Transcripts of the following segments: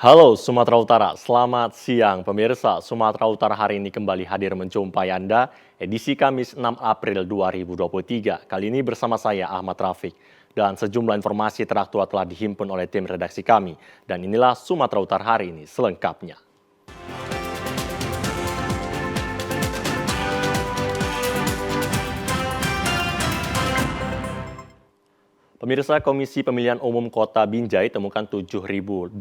Halo Sumatera Utara, selamat siang pemirsa. Sumatera Utara hari ini kembali hadir menjumpai Anda edisi Kamis 6 April 2023. Kali ini bersama saya Ahmad Rafiq dan sejumlah informasi teraktual telah dihimpun oleh tim redaksi kami. Dan inilah Sumatera Utara hari ini selengkapnya. Pemirsa, Komisi Pemilihan Umum Kota Binjai temukan 7.884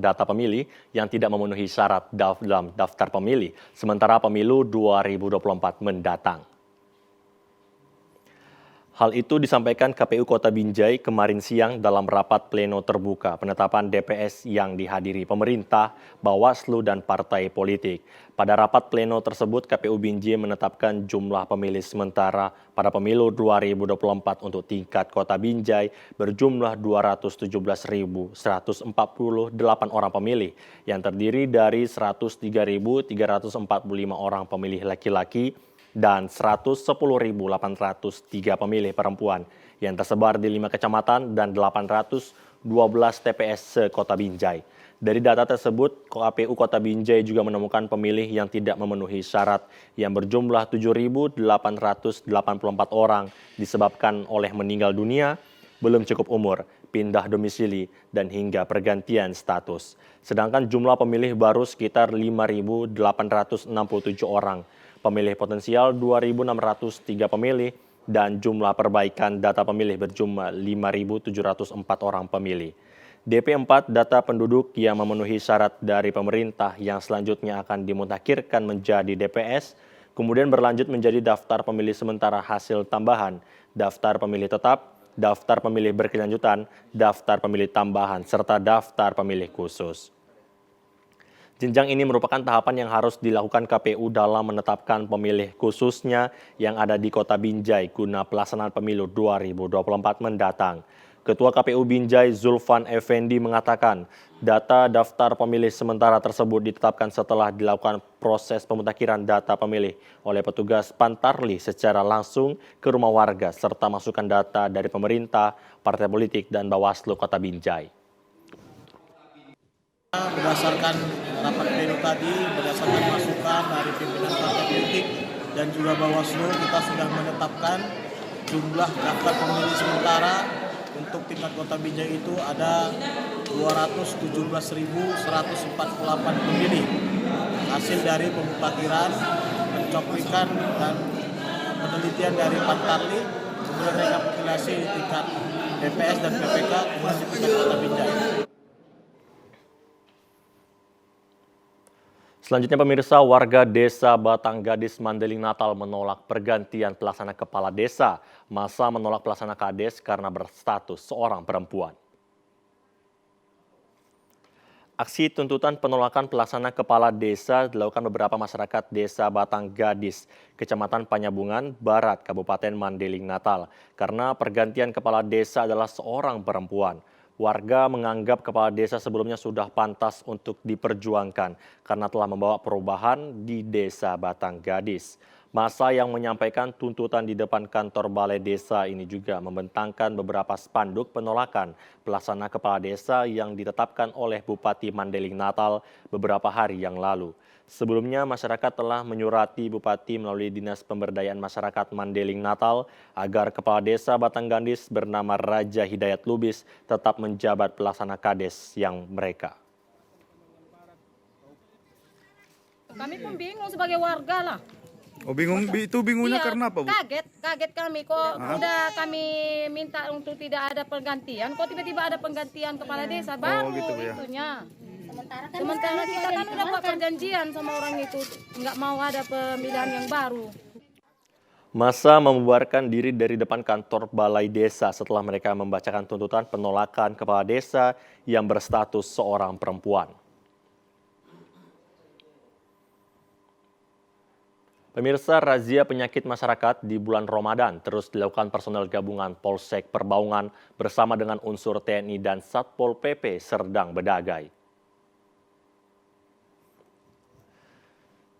data pemilih yang tidak memenuhi syarat dalam daftar pemilih, sementara pemilu 2024 mendatang. Hal itu disampaikan KPU Kota Binjai kemarin siang dalam rapat pleno terbuka penetapan DPS yang dihadiri pemerintah, Bawaslu, dan partai politik. Pada rapat pleno tersebut, KPU Binjai menetapkan jumlah pemilih sementara pada pemilu 2024 untuk tingkat Kota Binjai berjumlah 217.148 orang pemilih yang terdiri dari 103.345 orang pemilih laki-laki dan 110.803 pemilih perempuan yang tersebar di 5 kecamatan dan 812 TPS se-Kota Binjai. Dari data tersebut, KPU Kota Binjai juga menemukan pemilih yang tidak memenuhi syarat yang berjumlah 7.884 orang disebabkan oleh meninggal dunia, belum cukup umur, pindah domisili, dan hingga pergantian status. Sedangkan jumlah pemilih baru sekitar 5.867 orang. Pemilih potensial 2.603 pemilih, dan jumlah perbaikan data pemilih berjumlah 5.704 orang pemilih. DP4 data penduduk yang memenuhi syarat dari pemerintah yang selanjutnya akan dimutakhirkan menjadi DPS, kemudian berlanjut menjadi daftar pemilih sementara hasil tambahan, daftar pemilih tetap, daftar pemilih berkelanjutan, daftar pemilih tambahan, serta daftar pemilih khusus. Jenjang ini merupakan tahapan yang harus dilakukan KPU dalam menetapkan pemilih khususnya yang ada di Kota Binjai guna pelaksanaan pemilu 2024 mendatang. Ketua KPU Binjai Zulfan Effendi mengatakan data daftar pemilih sementara tersebut ditetapkan setelah dilakukan proses pemutakhiran data pemilih oleh petugas Pantarli secara langsung ke rumah warga serta masukan data dari pemerintah, partai politik, dan Bawaslu Kota Binjai. Berdasarkan rapat pleno tadi, berdasarkan masukan dari pimpinan partai politik dan juga Bawaslu, kita sudah menetapkan jumlah daftar pemilih sementara untuk tingkat Kota Binjai itu ada 217.148 pemilih. Hasil dari pemutakhiran, pencoplikan, dan penelitian dari Pantarli, kemudian rekapitulasi di tingkat DPS dan PPK, kemudian di tingkat Kota Binjai. Selanjutnya pemirsa, warga desa Batanggadis Mandeling Natal menolak pergantian pelaksana kepala desa. Masa menolak pelaksana kades karena berstatus seorang perempuan. Aksi tuntutan penolakan pelaksana kepala desa dilakukan beberapa masyarakat desa Batanggadis, Kecamatan Panyabungan Barat, Kabupaten Mandeling Natal. Karena pergantian kepala desa adalah seorang perempuan. Warga menganggap kepala desa sebelumnya sudah pantas untuk diperjuangkan karena telah membawa perubahan di desa Batanggadis. Masa yang menyampaikan tuntutan di depan kantor balai desa ini juga membentangkan beberapa spanduk penolakan pelaksana kepala desa yang ditetapkan oleh Bupati Mandeling Natal beberapa hari yang lalu. Sebelumnya, masyarakat telah menyurati Bupati melalui Dinas Pemberdayaan Masyarakat Mandeling Natal agar Kepala Desa Batanggadis bernama Raja Hidayat Lubis tetap menjabat pelaksana kades yang mereka. Kami pun bingung sebagai warga lah. Oh bingung, itu bingungnya karena apa, Bu? Kaget kami kok. Udah kami minta untuk tidak ada pergantian, kok tiba-tiba ada penggantian kepala desa baru gitu, Bu, ya. itunya. Sementara kita kan udah buat perjanjian sama orang itu, nggak mau ada pemilihan yang baru. Masa membubarkan diri dari depan kantor balai desa setelah mereka membacakan tuntutan penolakan kepala desa yang berstatus seorang perempuan. Pemirsa, razia penyakit masyarakat di bulan Ramadan terus dilakukan personel gabungan Polsek Perbaungan bersama dengan unsur TNI dan Satpol PP Serdang Bedagai.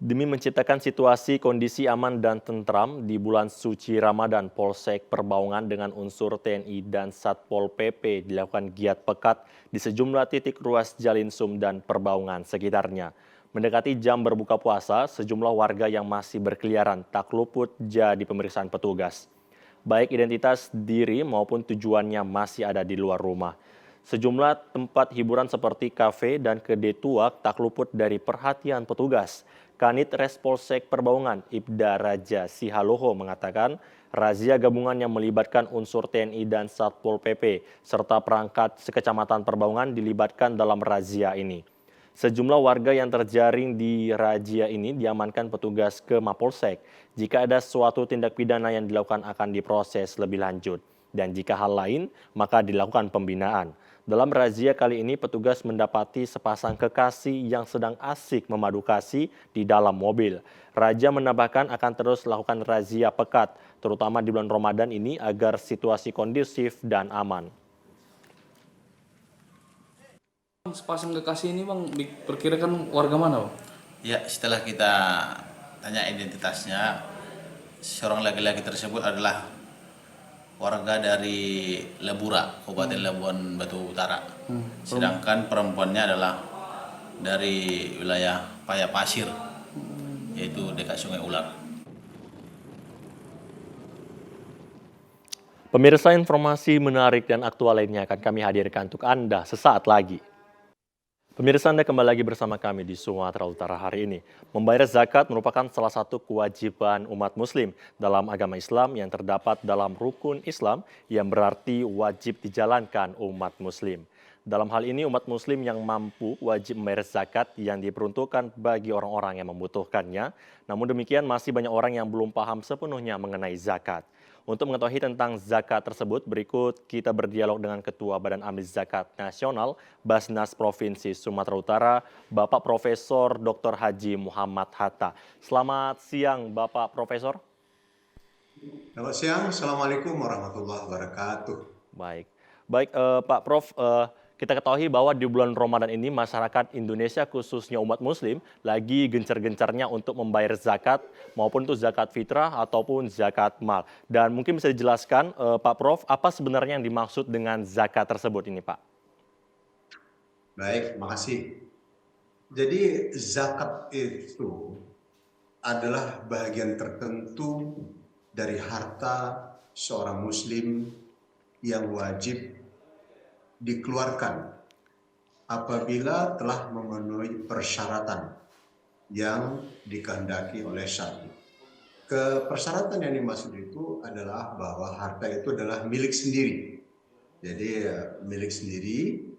Demi menciptakan situasi kondisi aman dan tentram di bulan suci Ramadan, Polsek Perbaungan dengan unsur TNI dan Satpol PP dilakukan giat pekat di sejumlah titik ruas Jalinsum dan Perbaungan sekitarnya. Mendekati jam berbuka puasa, sejumlah warga yang masih berkeliaran tak luput jadi pemeriksaan petugas. Baik identitas diri maupun tujuannya masih ada di luar rumah. Sejumlah tempat hiburan seperti kafe dan kedai tuak tak luput dari perhatian petugas. Kanit Respolsek Perbaungan, Ibda Raja Sihaloho mengatakan razia gabungan yang melibatkan unsur TNI dan Satpol PP serta perangkat sekecamatan Perbaungan dilibatkan dalam razia ini. Sejumlah warga yang terjaring di razia ini diamankan petugas ke Mapolsek. Jika ada suatu tindak pidana yang dilakukan akan diproses lebih lanjut. Dan jika hal lain, maka dilakukan pembinaan. Dalam razia kali ini, petugas mendapati sepasang kekasih yang sedang asik memadu kasih di dalam mobil. Raja menambahkan akan terus lakukan razia pekat, terutama di bulan Ramadan ini agar situasi kondusif dan aman. Sepasang kekasih ini Bang diperkirakan warga mana Bang? Ya, setelah kita tanya identitasnya, seorang laki-laki tersebut adalah warga dari Lebura, Kabupaten Labuan Batu Utara. Sedangkan perempuannya adalah dari wilayah Payapasir, yaitu dekat Sungai Ular. Pemirsa, informasi menarik dan aktual lainnya akan kami hadirkan untuk Anda sesaat lagi. Pemirsa, Anda kembali lagi bersama kami di Sumatera Utara hari ini. Membayar zakat merupakan salah satu kewajiban umat muslim dalam agama Islam yang terdapat dalam rukun Islam yang berarti wajib dijalankan umat muslim. Dalam hal ini umat muslim yang mampu wajib membayar zakat yang diperuntukkan bagi orang-orang yang membutuhkannya. Namun demikian masih banyak orang yang belum paham sepenuhnya mengenai zakat. Untuk mengetahui tentang zakat tersebut, berikut kita berdialog dengan Ketua Badan Amil Zakat Nasional Basnas Provinsi Sumatera Utara, Bapak Profesor Dr. Haji Muhammad Hatta. Selamat siang, Bapak Profesor. Selamat siang, Assalamualaikum warahmatullahi wabarakatuh. Baik, Pak Prof, kita ketahui bahwa di bulan Ramadan ini masyarakat Indonesia khususnya umat muslim lagi gencar-gencarnya untuk membayar zakat maupun itu zakat fitrah ataupun zakat mal. Dan mungkin bisa dijelaskan Pak Prof, apa sebenarnya yang dimaksud dengan zakat tersebut ini Pak? Baik, makasih. Jadi zakat itu adalah bagian tertentu dari harta seorang muslim yang wajib dikeluarkan apabila telah memenuhi persyaratan yang dikehendaki oleh syariat. Persyaratan yang dimaksud itu adalah bahwa harta itu adalah milik sendiri. Jadi milik sendiri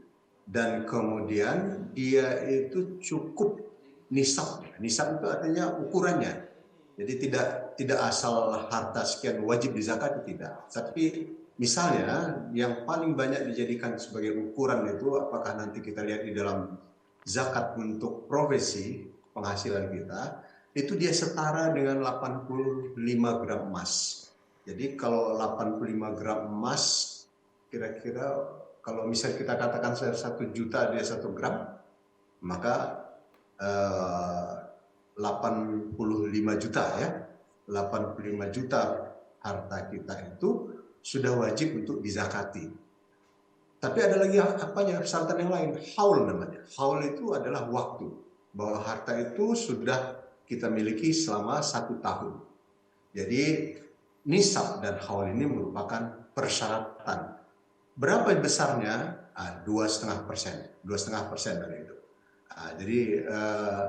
dan kemudian dia itu cukup nisab. Nisab itu artinya ukurannya. Jadi tidak asal harta sekian wajib dizakati, tidak. Tapi misalnya yang paling banyak dijadikan sebagai ukuran itu apakah nanti kita lihat di dalam zakat untuk profesi penghasilan kita, itu dia setara dengan 85 gram emas. Jadi kalau 85 gram emas, kira-kira kalau misalnya kita katakan 1 juta dia 1 gram, maka 85 juta ya. 85 juta harta kita itu sudah wajib untuk dizakati. Tapi ada lagi persyaratan yang lain, haul namanya. Haul itu adalah waktu, bahwa harta itu sudah kita miliki selama 1 tahun. Jadi nisab dan haul ini merupakan persyaratan. Berapa besarnya? 2,5%. 2,5% dari itu. Jadi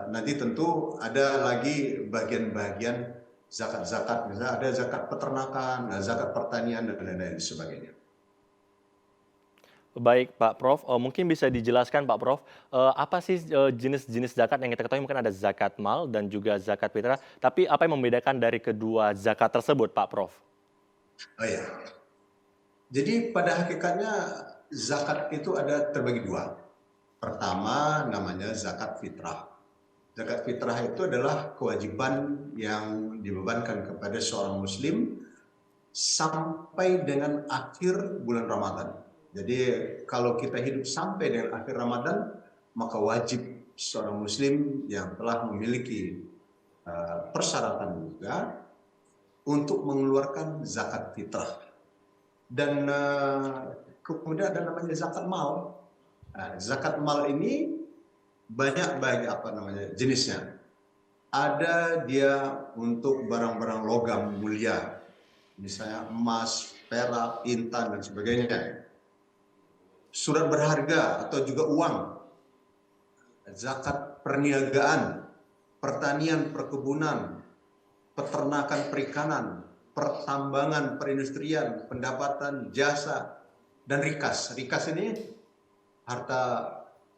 nanti tentu ada lagi bagian-bagian zakat-zakat, misalnya ada zakat peternakan, zakat pertanian, dan lain-lain sebagainya. Baik Pak Prof, mungkin bisa dijelaskan Pak Prof, apa sih jenis-jenis zakat yang kita ketahui? Mungkin ada zakat mal dan juga zakat fitrah, tapi apa yang membedakan dari kedua zakat tersebut Pak Prof? Oh ya, jadi pada hakikatnya zakat itu ada terbagi dua. Pertama namanya zakat fitrah. Zakat fitrah itu adalah kewajiban yang dibebankan kepada seorang muslim sampai dengan akhir bulan Ramadan. Jadi kalau kita hidup sampai dengan akhir Ramadan, maka wajib seorang muslim yang telah memiliki persyaratan juga untuk mengeluarkan zakat fitrah. Dan kemudian ada namanya zakat mal. Nah, zakat mal ini banyak jenisnya. Ada dia untuk barang-barang logam mulia, misalnya emas, perak, intan, dan sebagainya. Surat berharga atau juga uang, zakat perniagaan, pertanian, perkebunan, peternakan, perikanan, pertambangan, perindustrian, pendapatan, jasa, dan rikas. Rikas ini harta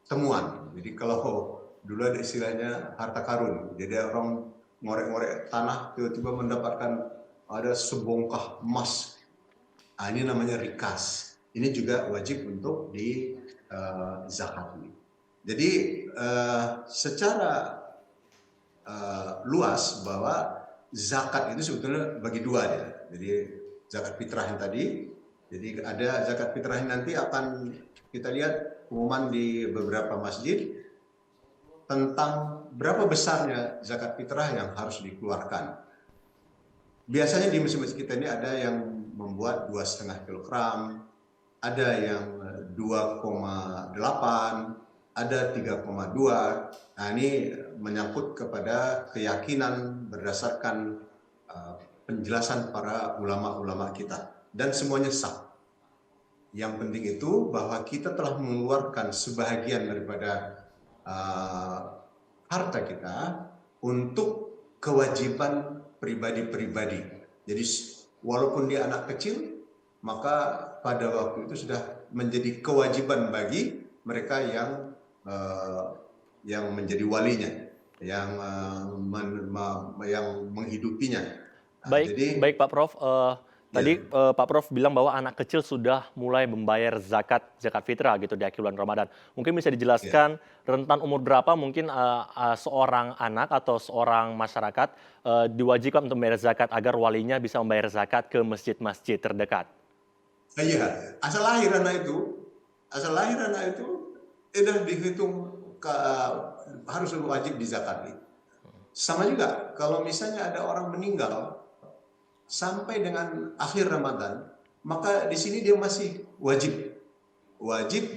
temuan. Jadi kalau dulu ada istilahnya harta karun. Jadi orang ngorek-ngorek tanah tiba-tiba mendapatkan ada sebongkah emas. Nah, ini namanya rikas. Ini juga wajib untuk di zakati. Jadi secara luas bahwa zakat itu sebetulnya bagi dua ya. Jadi zakat fitrah yang tadi. Jadi ada zakat fitrah yang nanti akan kita lihat pengumuman di beberapa masjid tentang berapa besarnya zakat fitrah yang harus dikeluarkan. Biasanya di masjid kita ini ada yang membuat 2,5 kilogram, ada yang 2,8, ada 3,2. Nah, ini menyangkut kepada keyakinan berdasarkan penjelasan para ulama-ulama kita. Dan semuanya sah. Yang penting itu bahwa kita telah mengeluarkan sebahagian daripada harta kita untuk kewajiban pribadi-pribadi. Jadi walaupun dia anak kecil, maka pada waktu itu sudah menjadi kewajiban bagi mereka yang menjadi walinya, yang menghidupinya. Baik Pak Prof. Tadi Pak Prof bilang bahwa anak kecil sudah mulai membayar zakat fitrah gitu di akhir bulan Ramadan. Mungkin bisa dijelaskan rentan umur berapa mungkin seorang anak atau seorang masyarakat diwajibkan untuk membayar zakat agar walinya bisa membayar zakat ke masjid-masjid terdekat. Iya, asal lahir anak itu sudah dihitung harus wajib dizakati. Sama juga kalau misalnya ada orang meninggal sampai dengan akhir Ramadan, maka di sini dia masih wajib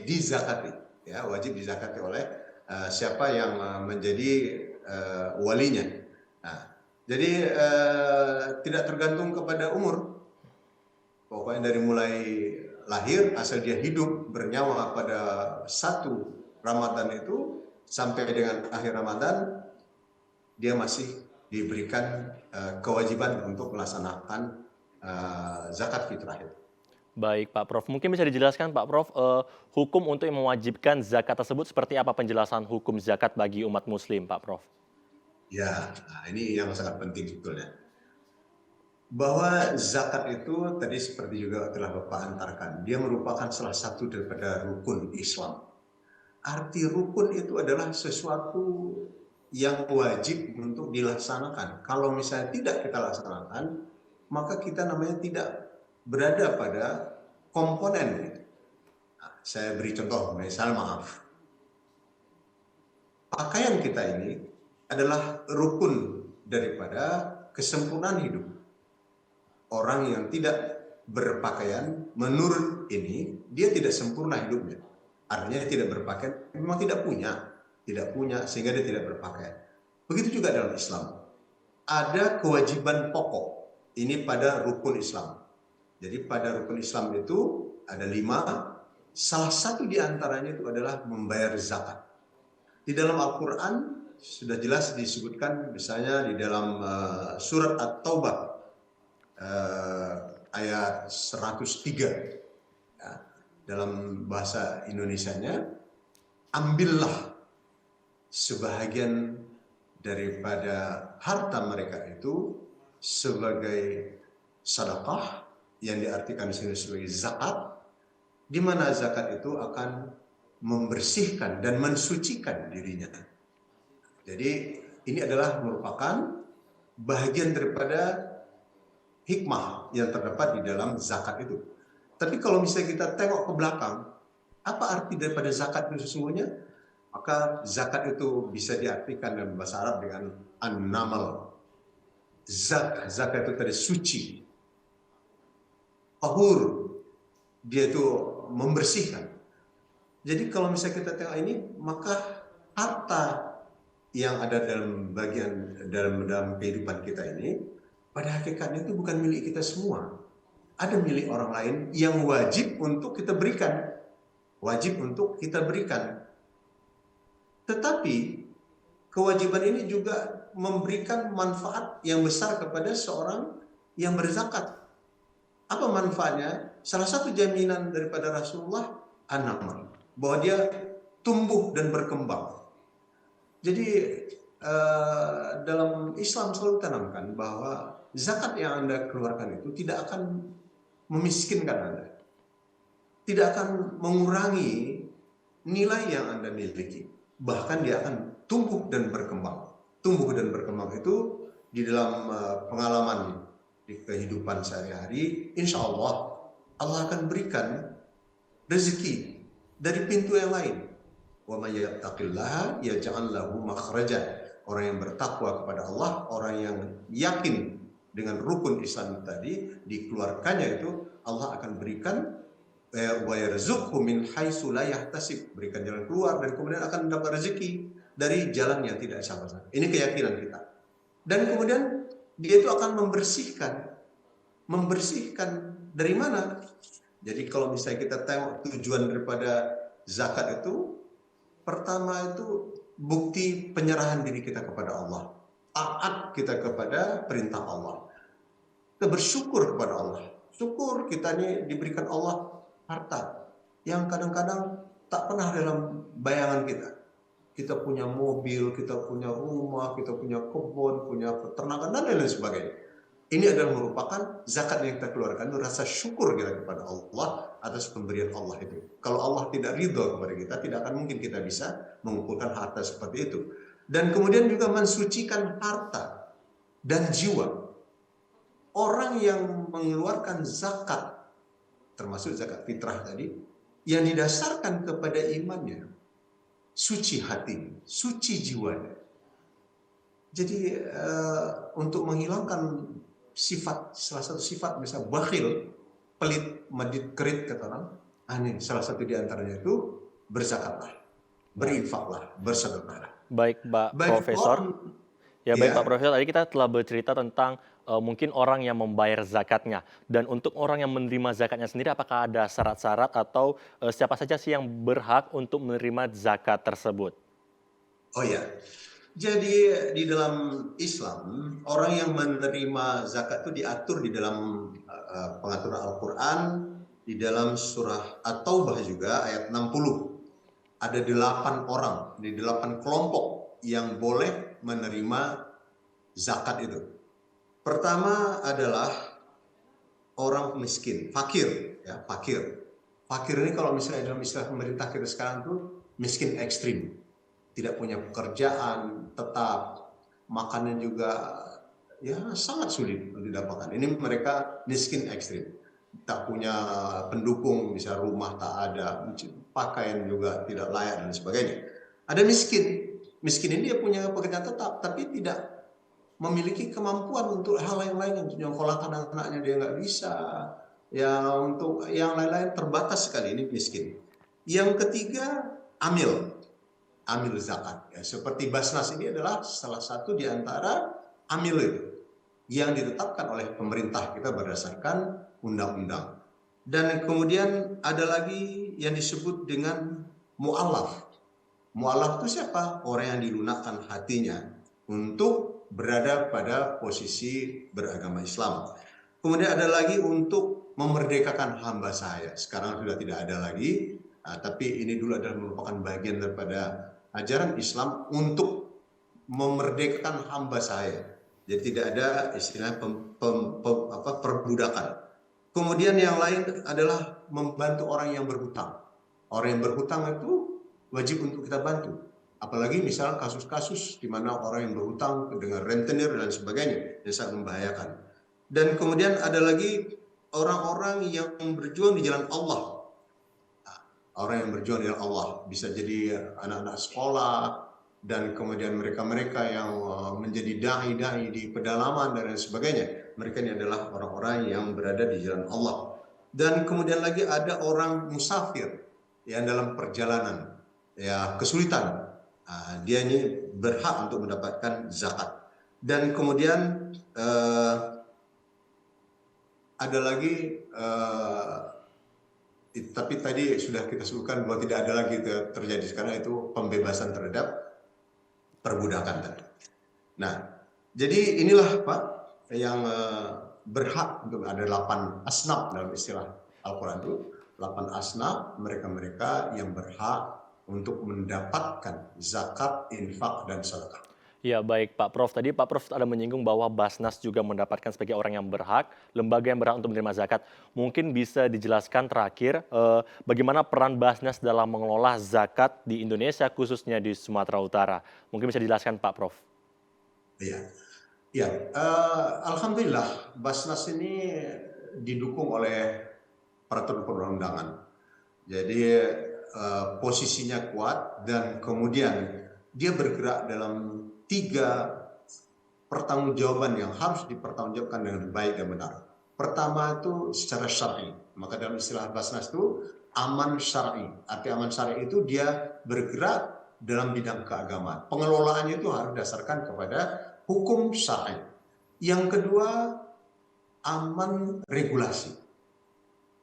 dizakati, ya, wajib dizakati oleh siapa yang menjadi walinya. Nah, jadi tidak tergantung kepada umur. Pokoknya dari mulai lahir asal dia hidup bernyawa pada 1 Ramadan itu sampai dengan akhir Ramadan dia masih diberikan kewajiban untuk melaksanakan zakat fitrah itu. Baik Pak Prof, mungkin bisa dijelaskan Pak Prof, hukum untuk mewajibkan zakat tersebut seperti apa penjelasan hukum zakat bagi umat muslim Pak Prof? Ya, nah ini yang sangat penting sebetulnya. Bahwa zakat itu tadi seperti juga telah Bapak antarkan, dia merupakan salah satu daripada rukun Islam. Arti rukun itu adalah sesuatu yang wajib untuk dilaksanakan. Kalau misalnya tidak kita laksanakan, maka kita namanya tidak berada pada komponen. Nah, saya beri contoh, misal maaf. Pakaian kita ini adalah rukun daripada kesempurnaan hidup. Orang yang tidak berpakaian, menurut ini, dia tidak sempurna hidupnya. Artinya tidak berpakaian, memang tidak punya sehingga dia tidak berpakaian. Begitu juga dalam Islam. Ada kewajiban pokok. Ini pada rukun Islam. Jadi pada rukun Islam itu ada 5. Salah satu di antaranya itu adalah membayar zakat. Di dalam Al-Quran sudah jelas disebutkan misalnya di dalam surat At-Taubah ayat 103. Ya, dalam bahasa Indonesianya, ambillah sebahagian daripada harta mereka itu sebagai sedekah yang diartikan di sini sebagai zakat, di mana zakat itu akan membersihkan dan mensucikan dirinya. Jadi ini adalah merupakan bahagian daripada hikmah yang terdapat di dalam zakat itu. Tapi kalau misalnya kita tengok ke belakang, apa arti daripada zakat itu sesungguhnya? Maka zakat itu bisa diartikan dalam bahasa Arab dengan an-namal. Zakat itu tadi suci, tahur, dia itu membersihkan. Jadi kalau misalnya kita tengok ini, maka harta yang ada dalam dalam kehidupan kita ini, pada hakikatnya itu bukan milik kita semua. Ada milik orang lain yang wajib untuk kita berikan. Wajib untuk kita berikan. Tetapi kewajiban ini juga memberikan manfaat yang besar kepada seorang yang berzakat. Apa manfaatnya? Salah satu jaminan daripada Rasulullah an-namal, bahwa dia tumbuh dan berkembang. Jadi dalam Islam selalu tanamkan bahwa zakat yang Anda keluarkan itu tidak akan memiskinkan Anda, tidak akan mengurangi nilai yang Anda miliki, bahkan dia akan tumbuh dan berkembang. Tumbuh dan berkembang itu di dalam pengalaman di kehidupan sehari-hari, insya Allah Allah akan berikan rezeki dari pintu yang lain. Wa may yattaqillaha yaj'al lahu makhrajan. Orang yang bertakwa kepada Allah, orang yang yakin dengan rukun Islam tadi, dikeluarkannya itu, Allah akan berikan wa yarzuqhu min haitsu la yahtasib, berikan jalan keluar dan kemudian akan mendapat rezeki dari jalan yang tidak sangka-sangka. Ini keyakinan kita. Dan kemudian dia itu akan membersihkan dari mana? Jadi kalau misalnya kita tengok tujuan daripada zakat itu, pertama itu bukti penyerahan diri kita kepada Allah, taat kita kepada perintah Allah, kita bersyukur kepada Allah. Syukur kita ini diberikan Allah harta yang kadang-kadang tak pernah dalam bayangan kita. Kita punya mobil, kita punya rumah, kita punya kebun, punya peternakan dan lain-lain sebagainya. Ini adalah merupakan zakat yang kita keluarkan, itu rasa syukur kita kepada Allah atas pemberian Allah itu. Kalau Allah tidak ridho kepada kita, tidak akan mungkin kita bisa mengumpulkan harta seperti itu. Dan kemudian juga mensucikan harta dan jiwa. Orang yang mengeluarkan zakat, termasuk zakat fitrah tadi, yang didasarkan kepada imannya, suci hati, suci jiwanya. Jadi untuk menghilangkan salah satu sifat misal bakhil, pelit, medit, kerit kata orang, ini salah satu diantaranya itu berzakatlah, berinfaklah, bersedekahlah. Baik, Pak Profesor. Baik Pak Profesor, tadi kita telah bercerita tentang mungkin orang yang membayar zakatnya. Dan untuk orang yang menerima zakatnya sendiri, apakah ada syarat-syarat atau siapa saja sih yang berhak untuk menerima zakat tersebut? Oh ya, jadi di dalam Islam, orang yang menerima zakat itu diatur di dalam pengaturan Al-Quran, di dalam surah At-Taubah juga ayat 60. Ada 8 orang, di 8 kelompok yang boleh menerima zakat itu. Pertama adalah orang miskin, fakir, ya, fakir. Fakir ini kalau misalnya dalam istilah pemerintah kita sekarang tuh miskin ekstrim. Tidak punya pekerjaan tetap, makanan juga ya sangat sulit untuk didapatkan. Ini mereka miskin ekstrim, tak punya pendukung, bisa rumah tak ada, pakaian juga tidak layak dan sebagainya. Ada miskin ini dia punya pekerjaan tetap, tapi tidak memiliki kemampuan untuk hal yang lain, untuk menyekolahkan anaknya dia nggak bisa, ya untuk yang lain-lain terbatas sekali, ini miskin. Yang ketiga amil zakat, ya, seperti Basnas ini adalah salah satu di antara amil itu yang ditetapkan oleh pemerintah kita berdasarkan undang-undang. Dan kemudian ada lagi yang disebut dengan mu'allaf. Mu'allaf itu siapa? Orang yang dilunakkan hatinya untuk berada pada posisi beragama Islam. Kemudian ada lagi untuk memerdekakan hamba saya. Sekarang sudah tidak ada lagi, tapi ini dulu adalah merupakan bagian daripada ajaran Islam untuk memerdekakan hamba saya. Jadi tidak ada istilah perbudakan. Kemudian yang lain adalah membantu orang yang berhutang. Orang yang berhutang itu wajib untuk kita bantu. Apalagi misalnya kasus-kasus di mana orang yang berhutang dengan rentenir dan sebagainya, yang sangat membahayakan. Dan kemudian ada lagi orang-orang yang berjuang di jalan Allah. orang yang berjuang di Allah, bisa jadi anak-anak sekolah, dan kemudian mereka-mereka yang menjadi dai-dai di pedalaman dan lain sebagainya. Mereka ini adalah orang-orang yang berada di jalan Allah. Dan kemudian lagi ada orang musafir yang dalam perjalanan, ya kesulitan. Dia ini berhak untuk mendapatkan zakat. Dan kemudian ada lagi, tapi tadi sudah kita sebutkan bahwa tidak ada lagi terjadi sekarang, itu pembebasan terhadap perbudakan tadi. Nah, jadi inilah Pak yang berhak untuk ada 8 asnaf dalam istilah Al-Quran itu. 8 asnaf, mereka-mereka yang berhak untuk mendapatkan zakat, infak, dan sedekah. Ya, baik Pak Prof. Tadi Pak Prof ada menyinggung bahwa Basnas juga mendapatkan sebagai orang yang berhak, lembaga yang berhak untuk menerima zakat. Mungkin bisa dijelaskan terakhir bagaimana peran Basnas dalam mengelola zakat di Indonesia, khususnya di Sumatera Utara. Mungkin bisa dijelaskan Pak Prof. Iya, alhamdulillah Basnas ini didukung oleh peraturan perundang-undangan. Jadi posisinya kuat, dan kemudian dia bergerak dalam 3 pertanggungjawaban yang harus dipertanggungjawabkan dengan baik dan benar. Pertama itu secara syar'i. Maka dalam istilah Basnas itu aman syar'i. Arti aman syar'i itu dia bergerak dalam bidang keagamaan. Pengelolaannya itu harus dasarkan kepada hukum syar'i. Yang kedua, aman regulasi.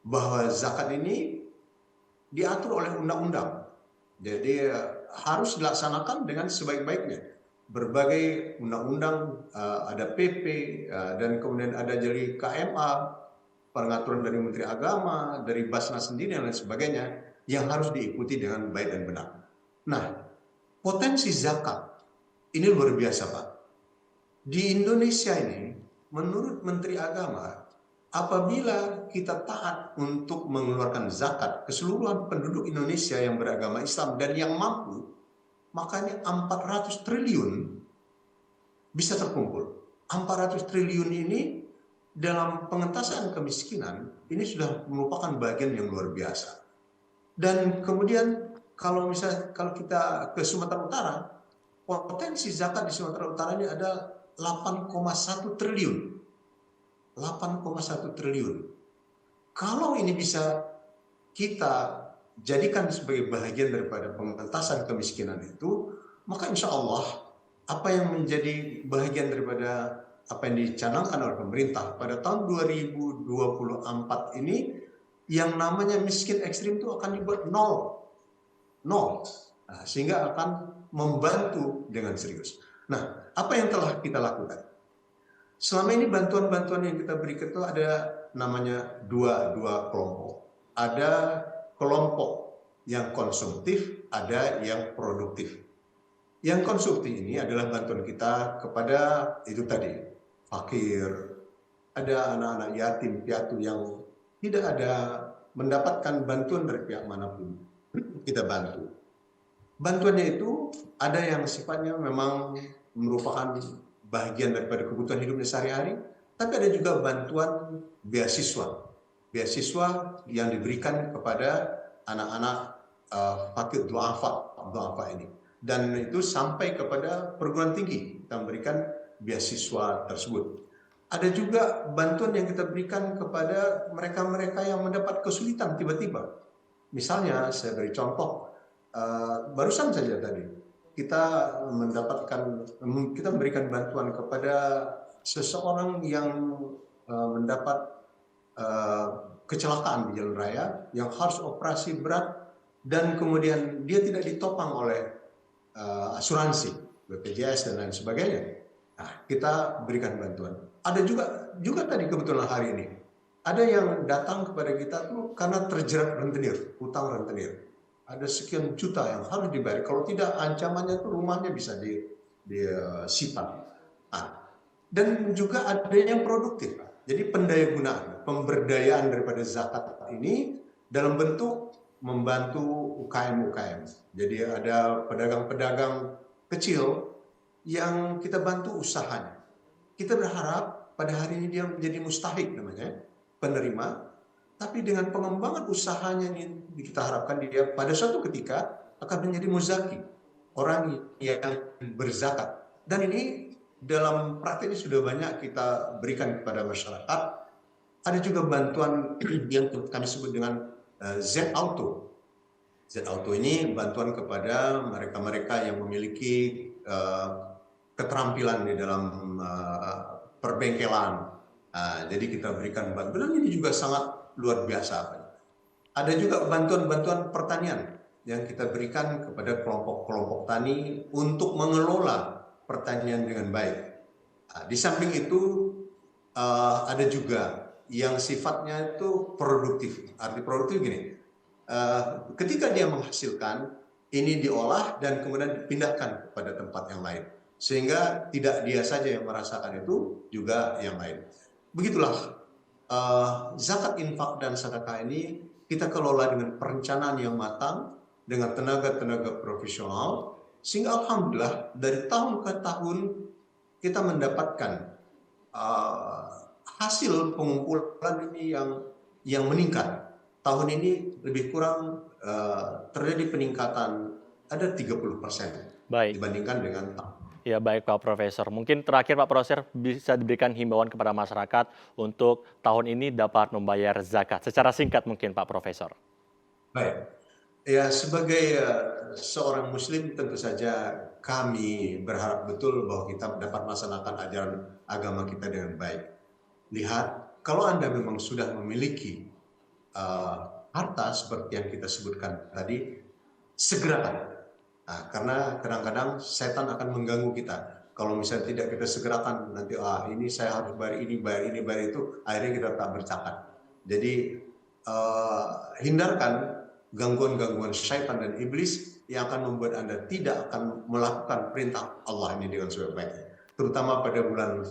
Bahwa zakat ini diatur oleh undang-undang. Jadi harus dilaksanakan dengan sebaik-baiknya. Berbagai undang-undang, ada PP, dan kemudian ada jadi KMA, pengaturan dari Menteri Agama, dari Basnas sendiri, dan lain sebagainya, yang harus diikuti dengan baik dan benar. Nah, potensi zakat ini luar biasa Pak. Di Indonesia ini, menurut Menteri Agama, apabila kita taat untuk mengeluarkan zakat keseluruhan penduduk Indonesia yang beragama Islam dan yang mampu, makanya 400 triliun bisa terkumpul. 400 triliun ini dalam pengentasan kemiskinan, ini sudah merupakan bagian yang luar biasa. Dan kemudian kalau kita ke Sumatera Utara, potensi zakat di Sumatera Utara ini ada 8,1 triliun. 8,1 triliun. Kalau ini bisa kita jadikan sebagai bagian daripada pengentasan kemiskinan itu, maka insya Allah apa yang menjadi bagian daripada apa yang dicanangkan oleh pemerintah pada tahun 2024 ini, yang namanya miskin ekstrim itu akan dibuat nol. Nah, sehingga akan membantu dengan serius. Nah, apa yang telah kita lakukan? Selama ini bantuan-bantuan yang kita berikan itu ada namanya dua kelompok. Ada kelompok yang konsumtif, ada yang produktif. Yang konsumtif ini adalah bantuan kita kepada itu tadi, fakir, ada anak-anak yatim piatu yang tidak ada mendapatkan bantuan dari pihak manapun. Kita bantu. Bantuannya itu ada yang sifatnya memang merupakan bagian daripada kebutuhan hidupnya sehari-hari, tapi ada juga bantuan beasiswa. Beasiswa yang diberikan kepada anak-anak fakir du'afa ini. Dan itu sampai kepada perguruan tinggi, kita memberikan beasiswa tersebut. Ada juga bantuan yang kita berikan kepada mereka-mereka yang mendapat kesulitan tiba-tiba. Misalnya, saya beri contoh, barusan saja tadi, kita memberikan bantuan kepada seseorang yang mendapat kecelakaan di jalan raya, yang harus operasi berat, dan kemudian dia tidak ditopang oleh asuransi, BPJS dan lain sebagainya. Nah, kita berikan bantuan. Ada juga tadi kebetulan hari ini, ada yang datang kepada kita tuh karena terjerat rentenir, hutang rentenir. Ada sekian juta yang harus dibayar. Kalau tidak, ancamannya tuh rumahnya bisa disita. Dan juga ada yang produktif. Jadi pendayagunaan, pemberdayaan daripada zakat ini dalam bentuk membantu UKM-UKM. Jadi ada pedagang-pedagang kecil yang kita bantu usahanya. Kita berharap pada hari ini dia menjadi mustahik namanya, penerima, tapi dengan pengembangan usahanya ini kita harapkan dia pada suatu ketika akan menjadi muzaki, orang yang berzakat. Dan ini dalam praktik ini sudah banyak kita berikan kepada masyarakat. Ada juga bantuan yang kami sebut dengan Z-Auto. Z-Auto ini bantuan kepada mereka-mereka yang memiliki keterampilan di dalam perbengkelan. Jadi kita berikan bantuan ini juga sangat luar biasa. Ada juga bantuan-bantuan pertanian yang kita berikan kepada kelompok-kelompok tani untuk mengelola pertanian dengan baik. Di samping itu ada juga yang sifatnya itu produktif. Arti produktif gini, ketika dia menghasilkan, ini diolah dan kemudian dipindahkan kepada tempat yang lain. Sehingga tidak dia saja yang merasakan itu, juga yang lain. Begitulah, zakat, infak, dan sedekah ini kita kelola dengan perencanaan yang matang, dengan tenaga-tenaga profesional, sehingga alhamdulillah dari tahun ke tahun kita mendapatkan hasil pengumpulan ini yang meningkat. Tahun ini lebih kurang terjadi peningkatan ada 30% Baik. dibandingkan dengan tahun. Ya, baik Pak Profesor. Mungkin terakhir Pak Profesor bisa diberikan himbauan kepada masyarakat untuk tahun ini dapat membayar zakat. Secara singkat mungkin Pak Profesor. Baik. Ya, sebagai seorang muslim tentu saja kami berharap betul bahwa kita dapat melaksanakan ajaran agama kita dengan baik. Lihat, kalau Anda memang sudah memiliki harta seperti yang kita sebutkan tadi, segerakan. Karena kadang-kadang setan akan mengganggu kita. Kalau misalnya tidak kita segerakan, nanti ini saya harus bayar ini, bayar itu, akhirnya kita tak bercakat. Jadi hindarkan gangguan-gangguan syaitan dan iblis yang akan membuat Anda tidak akan melakukan perintah Allah ini dengan sebaik-baiknya. Terutama pada bulan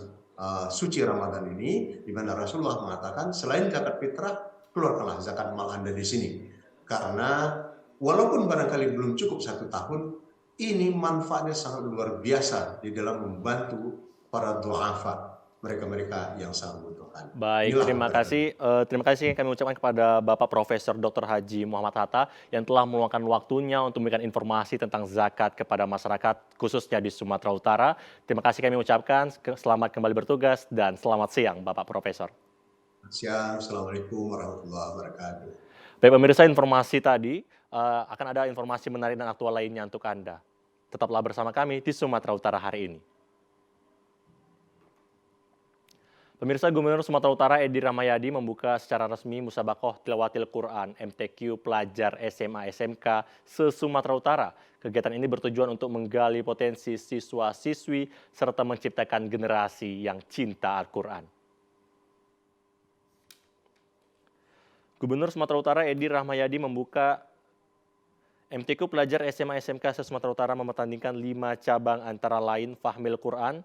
suci Ramadan ini, di mana Rasulullah mengatakan selain zakat fitrah, keluarkanlah zakat mal Anda di sini. Karena walaupun barangkali belum cukup 1 tahun, ini manfaatnya sangat luar biasa di dalam membantu para du'afa, mereka-mereka yang sangat membutuhkan. Baik, terima kasih yang kami ucapkan kepada Bapak Profesor Dr. Haji Muhammad Hatta yang telah meluangkan waktunya untuk memberikan informasi tentang zakat kepada masyarakat khususnya di Sumatera Utara. Terima kasih kami ucapkan, selamat kembali bertugas dan selamat siang Bapak Profesor. Siang, Assalamualaikum warahmatullahi wabarakatuh. Baik pemirsa, informasi tadi akan ada informasi menarik dan aktual lainnya untuk Anda. Tetaplah bersama kami di Sumatera Utara hari ini. Pemirsa, Gubernur Sumatera Utara Edi Rahmayadi membuka secara resmi Musabaqah Tilawatil Quran MTQ pelajar SMA SMK se-Sumatera Utara. Kegiatan ini bertujuan untuk menggali potensi siswa-siswi serta menciptakan generasi yang cinta Al-Quran. Gubernur Sumatera Utara Edi Rahmayadi membuka MTQ pelajar SMA SMK se-Sumatera Utara mempertandingkan 5 cabang antara lain Fahmil Quran,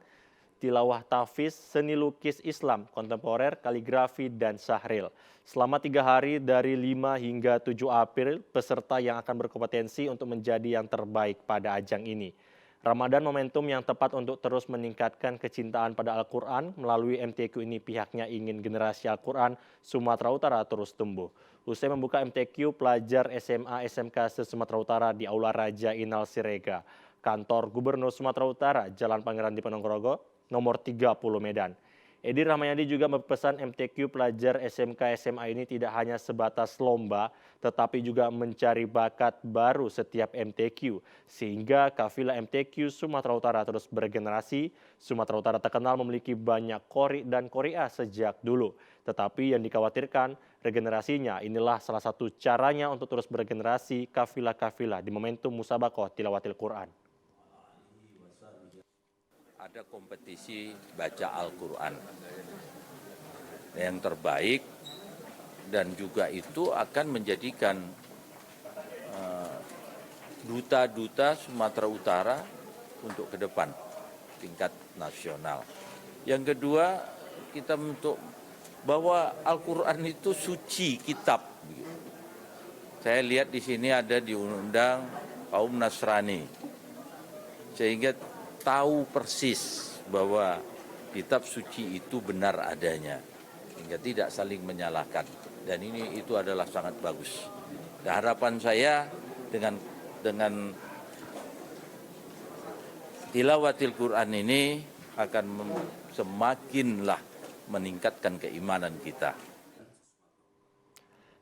Tilawah Tahfiz, Seni Lukis Islam, Kontemporer, Kaligrafi, dan Syahril. Selama 3 hari dari 5 hingga 7 April, peserta yang akan berkompetensi untuk menjadi yang terbaik pada ajang ini. Ramadan momentum yang tepat untuk terus meningkatkan kecintaan pada Al-Quran. Melalui MTQ ini pihaknya ingin generasi Al-Quran Sumatera Utara terus tumbuh. Usai membuka MTQ pelajar SMA SMK se-Sumatera Utara di Aula Raja Inal Sirega, Kantor Gubernur Sumatera Utara, Jalan Pangeran Diponegoro, nomor 30 Medan. Edi Rahmayadi juga berpesan MTQ pelajar SMK SMA ini tidak hanya sebatas lomba, tetapi juga mencari bakat baru setiap MTQ. Sehingga kafilah MTQ Sumatera Utara terus bergenerasi. Sumatera Utara terkenal memiliki banyak qori dan qori'ah sejak dulu. Tetapi yang dikhawatirkan regenerasinya inilah salah satu caranya untuk terus bergenerasi kafilah-kafilah di momentum Musabaqah Tilawatil Quran. Ada kompetisi baca Al-Quran yang terbaik dan juga itu akan menjadikan duta-duta Sumatera Utara untuk ke depan tingkat nasional. Yang kedua, kita untuk bahwa Al-Quran itu suci kitab. Saya lihat di sini ada diundang kaum Nasrani, sehingga tahu persis bahwa kitab suci itu benar adanya. sehingga tidak saling menyalahkan. Dan itu adalah sangat bagus. Dan harapan saya dengan tilawatil Quran ini akan semakinlah meningkatkan keimanan kita.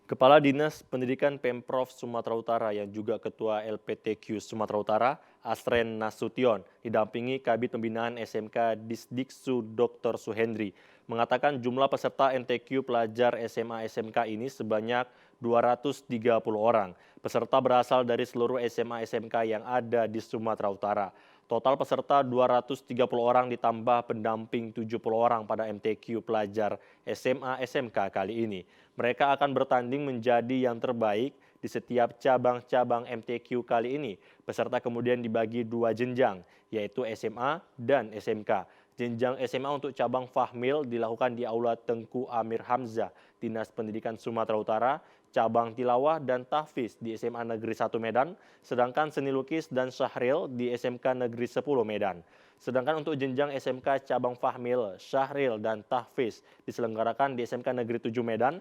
Kepala Dinas Pendidikan Pemprov Sumatera Utara yang juga Ketua LPTQ Sumatera Utara, Asren Nasution, didampingi Kabid Pembinaan SMK Disdiksu Dr. Suhendri, mengatakan jumlah peserta NTQ pelajar SMA SMK ini sebanyak 230 orang. Peserta berasal dari seluruh SMA SMK yang ada di Sumatera Utara. Total peserta 230 orang ditambah pendamping 70 orang pada MTQ pelajar SMA SMK kali ini. Mereka akan bertanding menjadi yang terbaik di setiap cabang-cabang MTQ kali ini. Peserta kemudian dibagi 2 jenjang, yaitu SMA dan SMK. Jenjang SMA untuk cabang Fahmil dilakukan di Aula Tengku Amir Hamzah, Dinas Pendidikan Sumatera Utara, cabang Tilawah dan Tahfiz di SMA Negeri 1 Medan, sedangkan Seni Lukis dan Syahril di SMK Negeri 10 Medan. Sedangkan untuk jenjang SMK cabang Fahmil, Syahril dan Tahfiz diselenggarakan di SMK Negeri 7 Medan,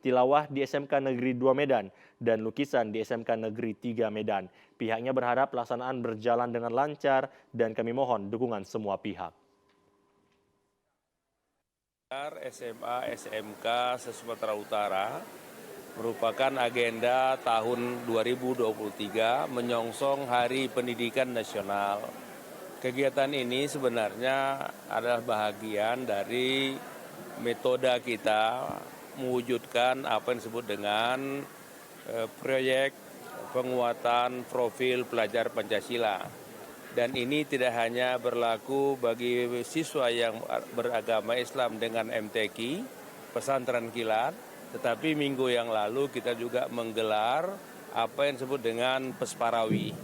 Tilawah di SMK Negeri 2 Medan, dan Lukisan di SMK Negeri 3 Medan. Pihaknya berharap pelaksanaan berjalan dengan lancar dan kami mohon dukungan semua pihak. SMA SMK se-Sumatera Utara merupakan agenda tahun 2023 menyongsong Hari Pendidikan Nasional. Kegiatan ini sebenarnya adalah bahagian dari metode kita mewujudkan apa yang disebut dengan proyek penguatan profil pelajar Pancasila. Dan ini tidak hanya berlaku bagi siswa yang beragama Islam dengan MTQ, pesantren kilat, tetapi minggu yang lalu kita juga menggelar apa yang disebut dengan Pesparawi.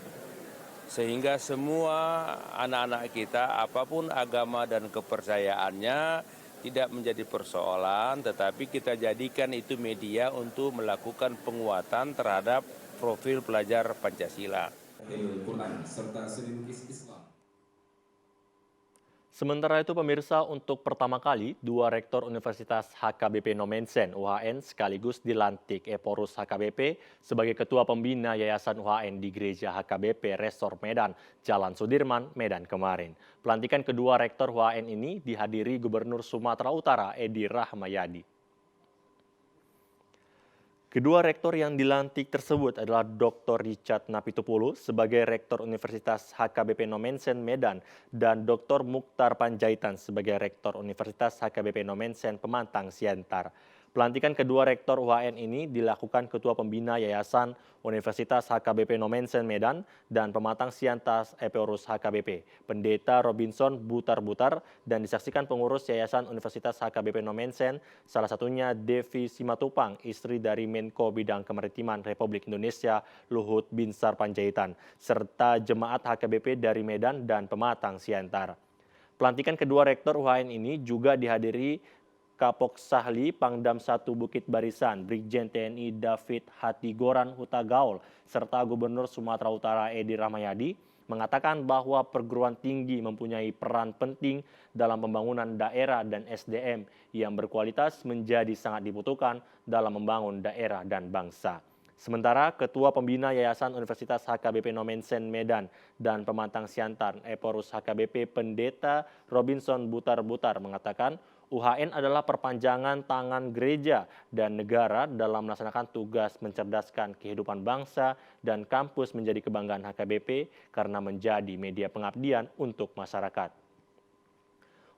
Sehingga semua anak-anak kita, apapun agama dan kepercayaannya, tidak menjadi persoalan, tetapi kita jadikan itu media untuk melakukan penguatan terhadap profil pelajar Pancasila. Sementara itu pemirsa, untuk pertama kali 2 rektor Universitas HKBP Nomensen UHN sekaligus dilantik. Eporus HKBP sebagai Ketua Pembina Yayasan UHN di Gereja HKBP Resor Medan, Jalan Sudirman, Medan kemarin. Pelantikan kedua rektor UHN ini dihadiri Gubernur Sumatera Utara Edi Rahmayadi. Kedua rektor yang dilantik tersebut adalah Dr. Richard Napitupulu sebagai Rektor Universitas HKBP Nomensen Medan dan Dr. Mukhtar Panjaitan sebagai Rektor Universitas HKBP Nomensen Pemantang Siantar. Pelantikan kedua rektor UHN ini dilakukan Ketua Pembina Yayasan Universitas HKBP Nomensen Medan dan Pematang Siantar Eporus HKBP, Pendeta Robinson Butar-Butar, dan disaksikan pengurus Yayasan Universitas HKBP Nomensen, salah satunya Devi Simatupang, istri dari Menko Bidang Kemaritiman Republik Indonesia Luhut Binsar Panjaitan, serta jemaat HKBP dari Medan dan Pematang Siantar. Pelantikan kedua rektor UHN ini juga dihadiri Kapok Sahli Pangdam 1 Bukit Barisan, Brigjen TNI David Hatigoran Hutagaul, serta Gubernur Sumatera Utara Edi Rahmayadi mengatakan bahwa perguruan tinggi mempunyai peran penting dalam pembangunan daerah dan SDM yang berkualitas menjadi sangat dibutuhkan dalam membangun daerah dan bangsa. Sementara Ketua Pembina Yayasan Universitas HKBP Nomensen Medan dan Pemantang Siantar Eporus HKBP Pendeta Robinson Butar-Butar mengatakan UHN adalah perpanjangan tangan gereja dan negara dalam melaksanakan tugas mencerdaskan kehidupan bangsa dan kampus menjadi kebanggaan HKBP karena menjadi media pengabdian untuk masyarakat.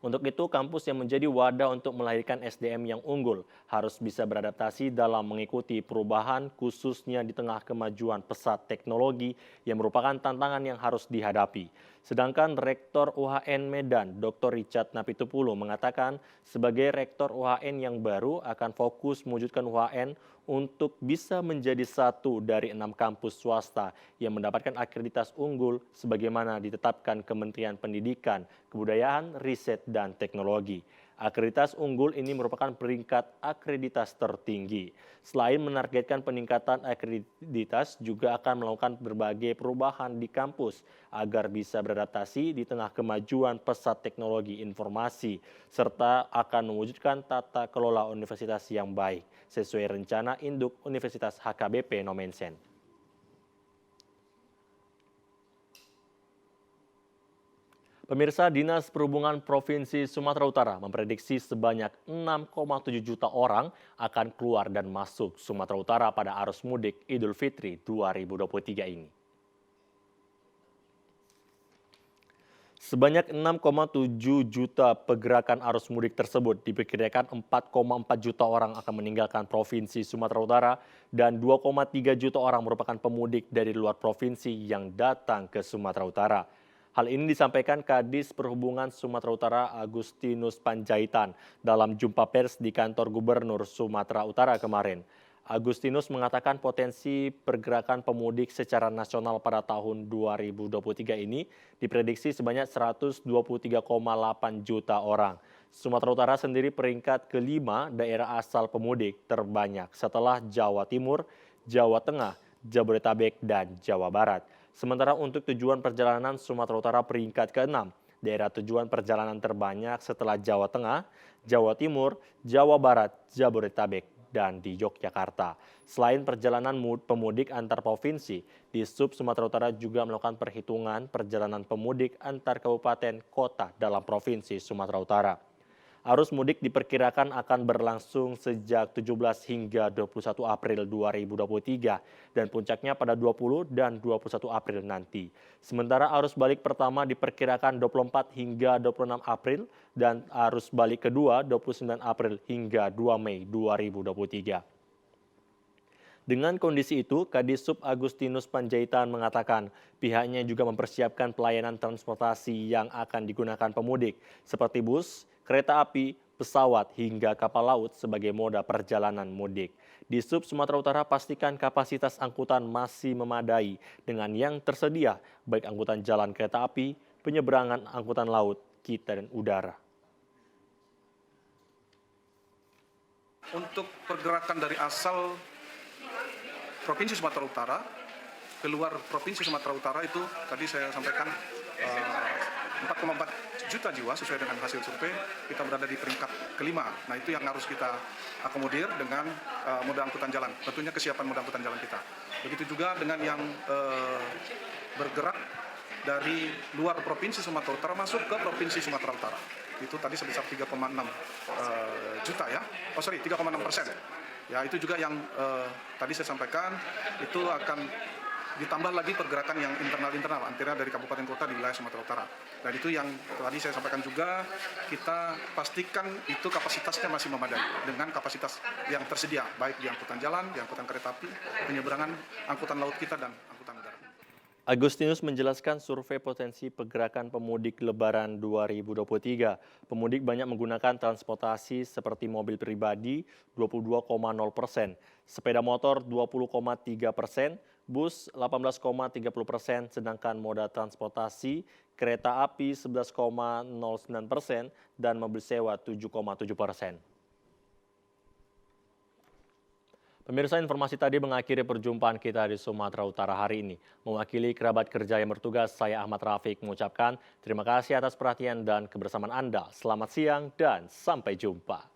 Untuk itu, kampus yang menjadi wadah untuk melahirkan SDM yang unggul harus bisa beradaptasi dalam mengikuti perubahan, khususnya di tengah kemajuan pesat teknologi yang merupakan tantangan yang harus dihadapi. Sedangkan Rektor UHN Medan, Dr. Richard Napitupulu mengatakan sebagai Rektor UHN yang baru akan fokus mewujudkan UHN untuk bisa menjadi satu dari 6 kampus swasta yang mendapatkan akreditas unggul sebagaimana ditetapkan Kementerian Pendidikan, Kebudayaan, Riset, dan Teknologi. Akreditas unggul ini merupakan peringkat akreditas tertinggi. Selain menargetkan peningkatan akreditas, juga akan melakukan berbagai perubahan di kampus agar bisa beradaptasi di tengah kemajuan pesat teknologi informasi, serta akan mewujudkan tata kelola universitas yang baik sesuai rencana induk Universitas HKBP Nomensen. Pemirsa, Dinas Perhubungan Provinsi Sumatera Utara memprediksi sebanyak 6,7 juta orang akan keluar dan masuk Sumatera Utara pada arus mudik Idul Fitri 2023 ini. Sebanyak 6,7 juta pergerakan arus mudik tersebut diperkirakan 4,4 juta orang akan meninggalkan Provinsi Sumatera Utara dan 2,3 juta orang merupakan pemudik dari luar provinsi yang datang ke Sumatera Utara. Hal ini disampaikan Kadis Perhubungan Sumatera Utara Agustinus Panjaitan dalam jumpa pers di kantor Gubernur Sumatera Utara kemarin. Agustinus mengatakan potensi pergerakan pemudik secara nasional pada tahun 2023 ini diprediksi sebanyak 123,8 juta orang. Sumatera Utara sendiri peringkat kelima daerah asal pemudik terbanyak setelah Jawa Timur, Jawa Tengah, Jabodetabek, dan Jawa Barat. Sementara untuk tujuan perjalanan Sumatera Utara peringkat ke-6, daerah tujuan perjalanan terbanyak setelah Jawa Tengah, Jawa Timur, Jawa Barat, Jabodetabek, dan di Yogyakarta. Selain perjalanan pemudik antar provinsi, di Sub Sumatera Utara juga melakukan perhitungan perjalanan pemudik antar kabupaten kota dalam Provinsi Sumatera Utara. Arus mudik diperkirakan akan berlangsung sejak 17 hingga 21 April 2023 dan puncaknya pada 20 dan 21 April nanti. Sementara arus balik pertama diperkirakan 24 hingga 26 April dan arus balik kedua 29 April hingga 2 Mei 2023. Dengan kondisi itu, Kadisub Agustinus Panjaitan mengatakan pihaknya juga mempersiapkan pelayanan transportasi yang akan digunakan pemudik seperti bus, kereta api, pesawat, hingga kapal laut sebagai moda perjalanan mudik. Di Sub Sumatera Utara pastikan kapasitas angkutan masih memadai dengan yang tersedia, baik angkutan jalan kereta api, penyeberangan angkutan laut, kita dan udara. Untuk pergerakan dari asal Provinsi Sumatera Utara, keluar Provinsi Sumatera Utara itu tadi saya sampaikan 4,4 juta jiwa sesuai dengan hasil survei, kita berada di peringkat kelima. Nah itu yang harus kita akomodir dengan moda angkutan jalan, tentunya kesiapan moda angkutan jalan kita. Begitu juga dengan yang bergerak dari luar Provinsi Sumatera Utara masuk ke Provinsi Sumatera Utara. Itu tadi sebesar 3,6 juta ya, 3,6%. Ya itu juga yang tadi saya sampaikan, itu akan ditambah lagi pergerakan yang internal antara dari kabupaten kota di wilayah Sumatera Utara. Dan itu yang tadi saya sampaikan juga, kita pastikan itu kapasitasnya masih memadai dengan kapasitas yang tersedia, baik di angkutan jalan, di angkutan kereta api, penyeberangan angkutan laut kita dan angkutan udara. Agustinus menjelaskan survei potensi pergerakan pemudik Lebaran 2023. Pemudik banyak menggunakan transportasi seperti mobil pribadi 22,0%, sepeda motor 20,3%, bus 18,30%, sedangkan moda transportasi kereta api 11,09% dan mobil sewa 7,7%. Pemirsa, informasi tadi mengakhiri perjumpaan kita di Sumatera Utara hari ini. Mewakili kerabat kerja yang bertugas, saya Ahmad Rafiq mengucapkan terima kasih atas perhatian dan kebersamaan Anda. Selamat siang dan sampai jumpa.